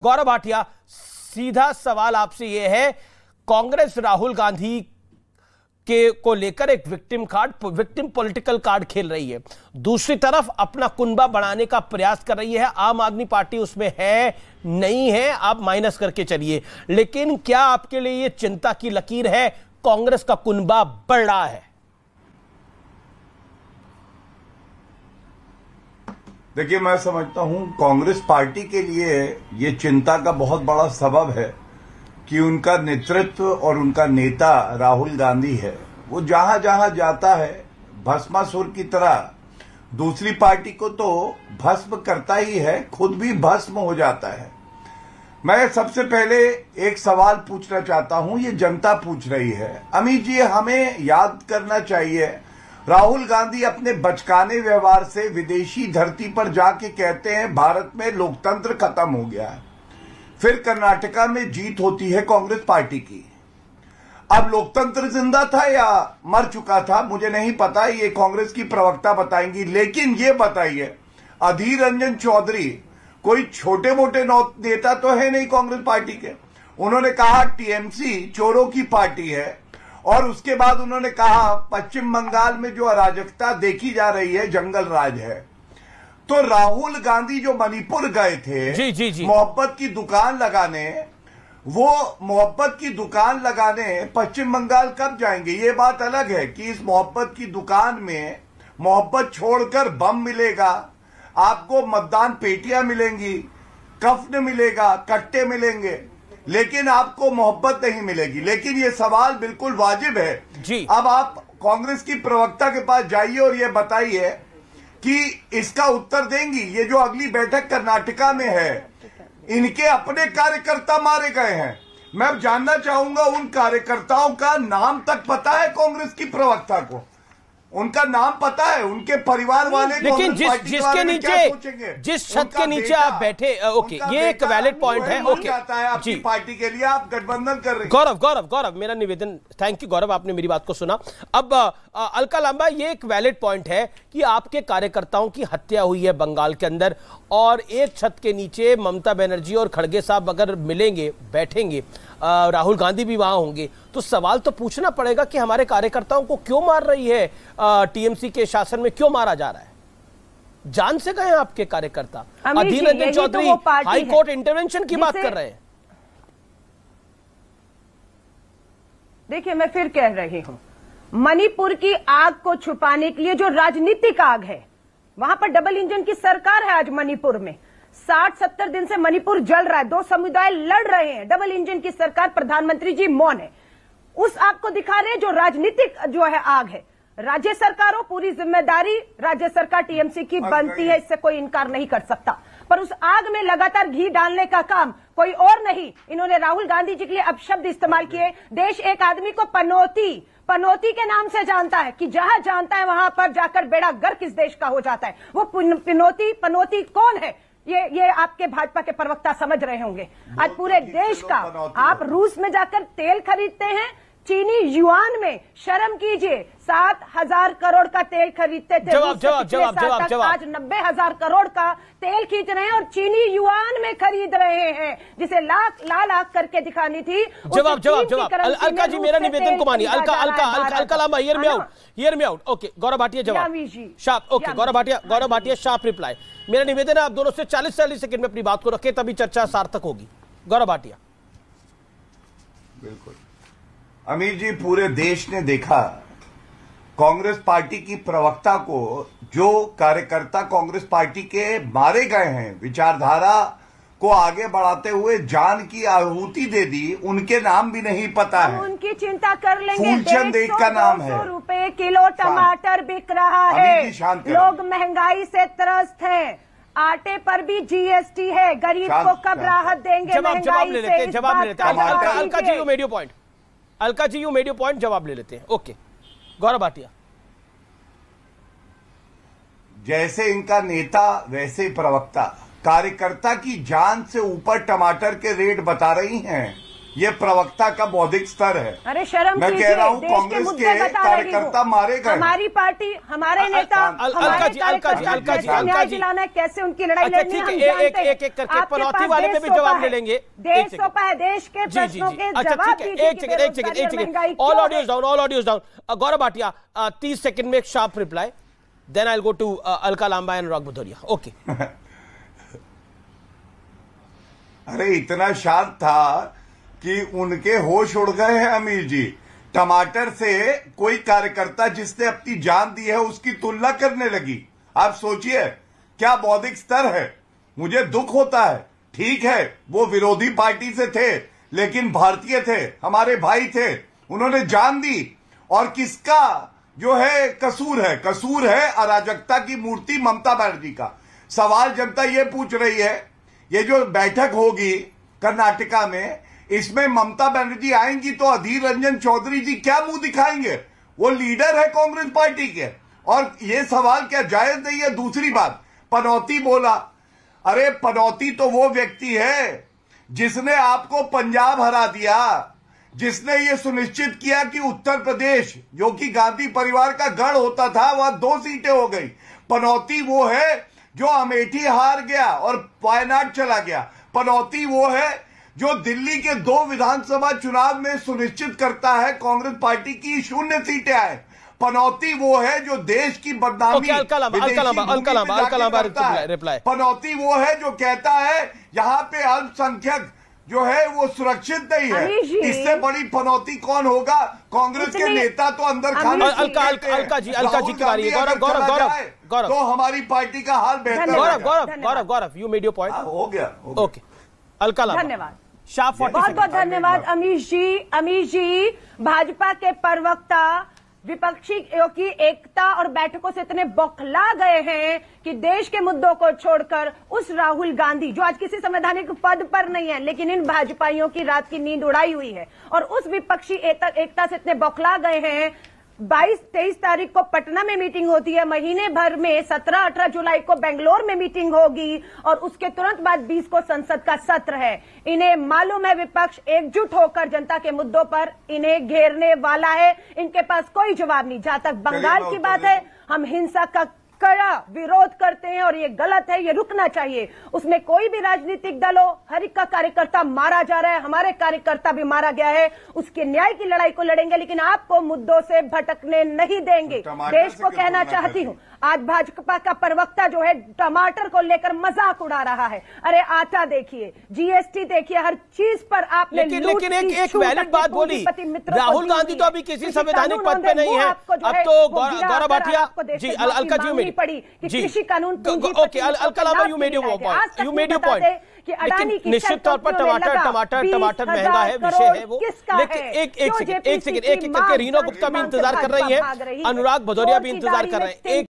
गौरव भाटिया, सीधा सवाल आपसे यह है, कांग्रेस राहुल गांधी को लेकर एक विक्टिम पॉलिटिकल कार्ड खेल रही है, दूसरी तरफ अपना कुनबा बढ़ाने का प्रयास कर रही है। आम आदमी पार्टी उसमें है नहीं है, आप माइनस करके चलिए, लेकिन क्या आपके लिए यह चिंता की लकीर है, कांग्रेस का कुनबा बढ़ रहा है? देखिए, मैं समझता हूं कांग्रेस पार्टी के लिए यह चिंता का बहुत बड़ा सबब है कि उनका नेतृत्व और उनका नेता राहुल गांधी है, वो जहां जहां जाता है भस्मासुर की तरह दूसरी पार्टी को तो भस्म करता ही है, खुद भी भस्म हो जाता है। मैं सबसे पहले एक सवाल पूछना चाहता हूं, ये जनता पूछ रही है। अमित जी, हमें याद करना चाहिए, राहुल गांधी अपने बचकाने व्यवहार से विदेशी धरती पर जाके कहते हैं भारत में लोकतंत्र खत्म हो गया है, फिर कर्नाटका में जीत होती है कांग्रेस पार्टी की। अब लोकतंत्र जिंदा था या मर चुका था मुझे नहीं पता, ये कांग्रेस की प्रवक्ता बताएंगी, लेकिन ये बताइए, अधीर रंजन चौधरी कोई छोटे मोटे नेता तो है नहीं कांग्रेस पार्टी के। उन्होंने कहा टीएमसी चोरों की पार्टी है, और उसके बाद उन्होंने कहा पश्चिम बंगाल में जो अराजकता देखी जा रही है जंगल राज है। तो राहुल गांधी जो मणिपुर गए थे जी। मोहब्बत की दुकान लगाने, वो मोहब्बत की दुकान लगाने पश्चिम बंगाल कब जाएंगे? ये बात अलग है कि इस मोहब्बत की दुकान में मोहब्बत छोड़कर बम मिलेगा, आपको मतदान पेटियां मिलेंगी, कफन मिलेगा, कट्टे मिलेंगे, लेकिन आपको मोहब्बत नहीं मिलेगी। लेकिन ये सवाल बिल्कुल वाजिब है जी। अब आप कांग्रेस की प्रवक्ता के पास जाइए और ये बताइए कि इसका उत्तर देंगी। ये जो अगली बैठक कर्नाटका में है, इनके अपने कार्यकर्ता मारे गए हैं। मैं जानना चाहूंगा उन कार्यकर्ताओं का नाम तक पता है कांग्रेस की प्रवक्ता को? उनका नाम पता है? उनके परिवार वाले? लेकिन जिसके नीचे, जिस छत के नीचे आप बैठे, ओके, ये एक वैलिड पॉइंट है। ओके, आपकी पार्टी के लिए आप गठबंधन कर रहे हैं। गौरव, मेरा निवेदन, थैंक यू गौरव, आपने मेरी बात को सुना। अब अलका लांबा, ये एक वैलिड पॉइंट है कि आपके कार्यकर्ताओं की हत्या हुई है बंगाल के अंदर, और एक छत के नीचे ममता बनर्जी और खड़गे साहब अगर मिलेंगे, बैठेंगे, राहुल गांधी भी वहां होंगे, तो सवाल तो पूछना पड़ेगा कि हमारे कार्यकर्ताओं को क्यों मार रही है टीएमसी के शासन में, क्यों मारा जा रहा है? जान से गए आपके कार्यकर्ता। Adhir Ranjan Chowdhury high court intervention की बात कर रहे हैं। देखिए, मैं फिर कह रही हूं, मणिपुर की आग को छुपाने के लिए जो राजनीतिक आग है, वहां पर डबल इंजन की सरकार है। आज मणिपुर में 60-70 दिन से मणिपुर जल रहा है, दो समुदाय लड़ रहे हैं, डबल इंजन की सरकार, प्रधानमंत्री जी मौन है। उस आग को दिखा रहे हैं जो राजनीतिक जो है आग है। राज्य सरकारों, पूरी जिम्मेदारी राज्य सरकार टीएमसी की बनती है, इससे कोई इनकार नहीं कर सकता, पर उस आग में लगातार घी डालने का काम कोई और नहीं। इन्होंने राहुल गांधी जी के लिए अपशब्द इस्तेमाल किए। देश एक आदमी को पनौती के नाम से जानता है कि जहां जानता है वहां पर जाकर बेड़ा गर्क इस देश का हो जाता है। वो पनौती कौन है? ये आपके भाजपा के प्रवक्ता समझ रहे होंगे। आज पूरे देश का, आप रूस में जाकर तेल खरीदते हैं चीनी युआन में, शर्म कीजिए, 7,000 करोड़ का तेल खरीदते थे। जवाब। आज 90,000 करोड़ का तेल खींच रहे हैं और चीनी युआन में खरीद रहे हैं, जिसे लाख करके दिखानी थी। जवाब। अलका जी, मेरा निवेदन को मानिए। Alka Lamba, hear me out. Okay, Gaurav Bhatia जवाब sharp. Okay, Gaurav Bhatia sharp reply. मेरा निवेदन है आप दोनों से 40 सेकंड में अपनी बात को रखें, तभी चर्चा सार्थक होगी। गौरव भाटिया। बिल्कुल अमीर जी, पूरे देश ने देखा कांग्रेस पार्टी की प्रवक्ता को, जो कार्यकर्ता कांग्रेस पार्टी के मारे गए हैं, विचारधारा को आगे बढ़ाते हुए जान की आहुति दे दी, उनके नाम भी नहीं पता है। उनकी चिंता कर लेंगे। फूलचंद एक का नाम है। 200 रुपए किलो टमाटर बिक रहा है, लोग महंगाई से त्रस्त हैं, आटे पर भी जीएसटी है, गरीब को कब राहत देंगे? जवाब ले लेते हैं। Alka ji, you made your point. Alka ji, you made your point, जवाब ले लेते हैं। ओके, गौरव भाटिया। जैसे इनका नेता वैसे प्रवक्ता, कार्यकर्ता की जान से ऊपर टमाटर के रेट बता रही हैं। ये प्रवक्ता का बौद्धिक स्तर है। अरे शर्म मैं कीजिए, कह रहा हूँ देश के कांग्रेस मुद्दे के बता रही कार्यकर्ता हूँ। मारे गए। हमारी पार्टी, हमारे नेता, हमारे कार्यकर्ता कैसे न्याय दिलाना है, कैसे उनकी लड़ाई लड़नी है, हम जानते हैं। एक करके पनौती वाले पे भी जवाब ले लेंगे। देश सौंपा है, देश के प्रश्नों के जवाब दीजिए। एक second, all audios down. Gaurav Bhatia 30 second में एक sharp reply, then I will go to Alka Lamba and Anurag Bhadauria. Okay. अरे इतना शार्प था कि उनके होश उड़ गए हैं अमीर जी। टमाटर से कोई कार्यकर्ता जिसने अपनी जान दी है उसकी तुलना करने लगी। आप सोचिए क्या बौद्धिक स्तर है। मुझे दुख होता है, ठीक है वो विरोधी पार्टी से थे लेकिन भारतीय थे, हमारे भाई थे, उन्होंने जान दी। और किसका जो है कसूर है अराजकता की मूर्ति ममता बनर्जी का। सवाल जनता ये पूछ रही है, ये जो बैठक होगी कर्नाटका में, इसमें ममता बनर्जी आएंगी तो अधीर रंजन चौधरी जी क्या मुंह दिखाएंगे? वो लीडर है कांग्रेस पार्टी के, और ये सवाल क्या जायज नहीं है? दूसरी बात, पनौती बोला। अरे पनौती तो वो व्यक्ति है जिसने आपको पंजाब हरा दिया, जिसने ये सुनिश्चित किया कि उत्तर प्रदेश जो कि गांधी परिवार का गढ़ होता था वहां 2 सीटें हो गई। पनौती वो है जो अमेठी हार गया और वायनाड चला गया। पनौती वो है जो दिल्ली के 2 विधानसभा चुनाव में सुनिश्चित करता है कांग्रेस पार्टी की 0 सीटें आए। पनौती वो है जो देश की बदनामी रिप्लाई। पनौती वो है जो कहता है यहाँ पे अल्पसंख्यक जो है वो सुरक्षित नहीं है। इससे बड़ी पनौती कौन होगा? कांग्रेस के नेता तो अंदर खाने अलका जी की बारी है। गौरव तो हमारी पार्टी का हाल बेहतर। गौरव यू मेड योर पॉइंट। हो गया। ओके अलका, धन्यवाद, बहुत बहुत धन्यवाद अमीश जी। भाजपा के प्रवक्ता विपक्षी की एकता और बैठकों से इतने बौखला गए हैं कि देश के मुद्दों को छोड़कर उस राहुल गांधी जो आज किसी संवैधानिक पद पर नहीं है लेकिन इन भाजपाइयों की रात की नींद उड़ाई हुई है, और उस विपक्षी एकता से इतने बौखला गए हैं। 22-23 तारीख को पटना में मीटिंग होती है, महीने भर में 17-18 जुलाई को बेंगलोर में मीटिंग होगी, और उसके तुरंत बाद 20 को संसद का सत्र है। इन्हें मालूम है विपक्ष एकजुट होकर जनता के मुद्दों पर इन्हें घेरने वाला है। इनके पास कोई जवाब नहीं। जहां तक बंगाल की बात है, हम हिंसा का कड़ा विरोध करते हैं और ये गलत है, ये रुकना चाहिए। उसमें कोई भी राजनीतिक दल हो, हर एक का कार्यकर्ता मारा जा रहा है, हमारे कार्यकर्ता भी मारा गया है। उसके न्याय की लड़ाई को लड़ेंगे लेकिन आपको मुद्दों से भटकने नहीं देंगे। देश को कहना चाहती हूँ, आज भाजपा का प्रवक्ता जो है टमाटर को लेकर मजाक उड़ा रहा है। अरे आटा देखिए, जीएसटी देखिए, हर चीज पर आपने लेकिन एक वैलिड बात बोली, राहुल गांधी तो अभी किसी संवैधानिक पद पे नहीं है। अब तो गौरव भाटिया जी, अलका जी पड़ी कि कृषि कानून okay Alka Lamba you made your point कि अडानी की निश्चित तौर पर टमाटर महंगा है, विषय है वो। लेकिन एक सेकंड रीना गुप्ता भी इंतजार कर रही है, अनुराग भदौरिया भी इंतजार कर रहे हैं।